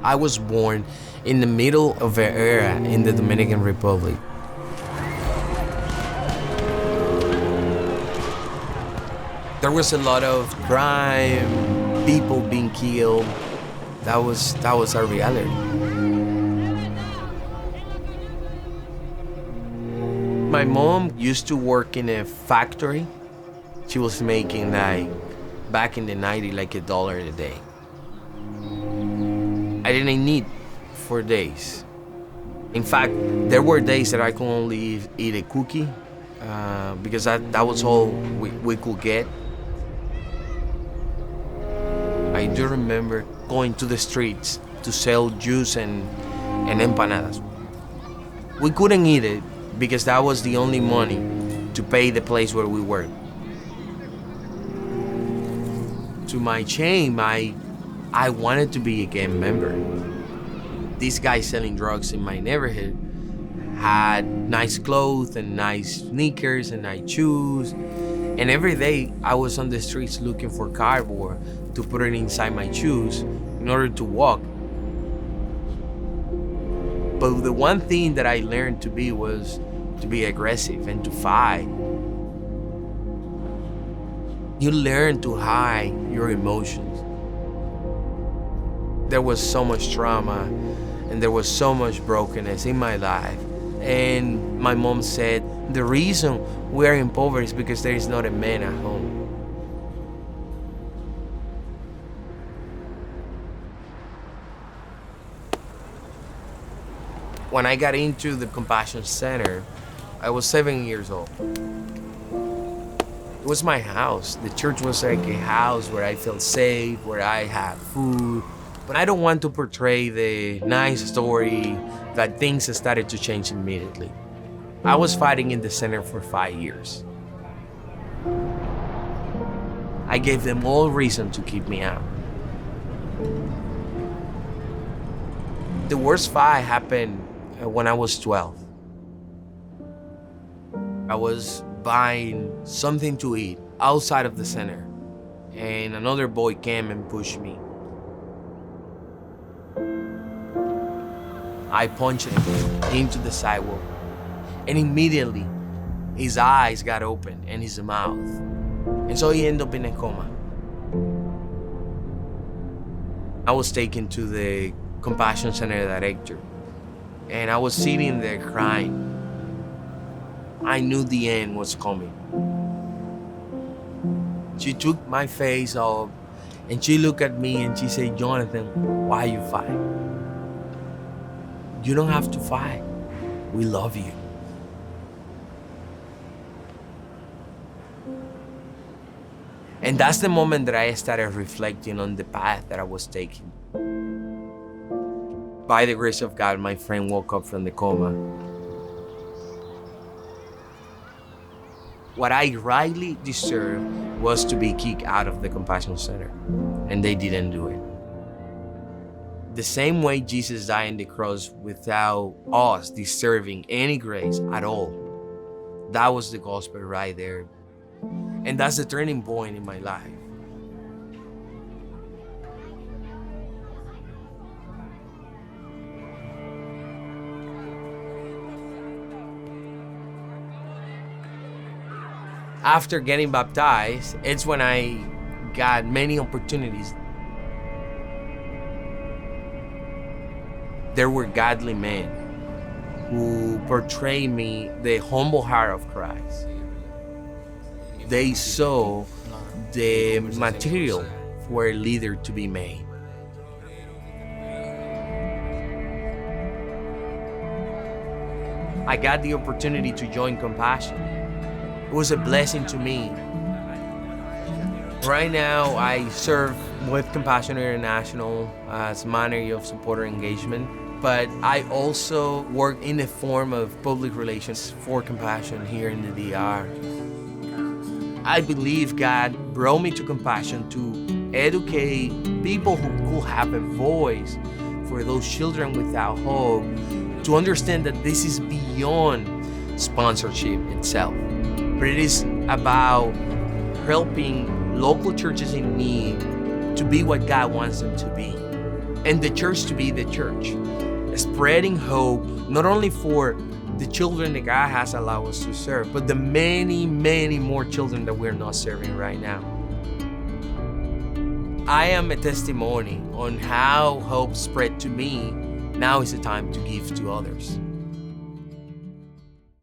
I was born in the middle of an era in the Dominican Republic. There was a lot of crime, people being killed. That was our reality. My mom used to work in a factory. She was making back in the 90s, like $1 a day. I didn't eat for days. In fact, there were days that I could only eat a cookie because that was all we could get. I do remember going to the streets to sell juice and empanadas. We couldn't eat it because that was the only money to pay the place where we worked. To my shame, I wanted to be a gang member. This guy selling drugs in my neighborhood had nice clothes and nice sneakers and nice shoes. And every day I was on the streets looking for cardboard to put it inside my shoes in order to walk. But the one thing that I learned to be was to be aggressive and to fight. You learn to hide your emotions. There was so much trauma and there was so much brokenness in my life. And my mom said, the reason we're in poverty is because there is not a man at home. When I got into the Compassion Center, I was 7 years old. It was my house. The church was like a house where I felt safe, where I had food. But I don't want to portray the nice story that things started to change immediately. I was fighting in the center for 5 years. I gave them all reason to keep me out. The worst fight happened when I was 12. I was buying something to eat outside of the center, and another boy came and pushed me. I punched him into the sidewalk, and immediately his eyes got open and his mouth, and so he ended up in a coma. I was taken to the Compassion Center director, and I was sitting there crying. I knew the end was coming. She took my face off and she looked at me and she said, Jonathan, why you fight? You don't have to fight. We love you. And that's the moment that I started reflecting on the path that I was taking. By the grace of God, my friend woke up from the coma. What I rightly deserved was to be kicked out of the Compassion Center, and they didn't do it. The same way Jesus died on the cross without us deserving any grace at all. That was the gospel right there. And that's the turning point in my life. After getting baptized, it's when I got many opportunities. There were godly men who portrayed me the humble heart of Christ. They saw the material for a leader to be made. I got the opportunity to join Compassion. It was a blessing to me. Right now, I serve with Compassion International as manager of supporter engagement, but I also work in the form of public relations for Compassion here in the DR. I believe God brought me to Compassion to educate people who could have a voice for those children without hope, to understand that this is beyond sponsorship itself. But it is about helping local churches in need to be what God wants them to be. and the church to be the church, spreading hope not only for the children that God has allowed us to serve, but the many, many more children that we're not serving right now. I am a testimony on how hope spread to me. Now is the time to give to others.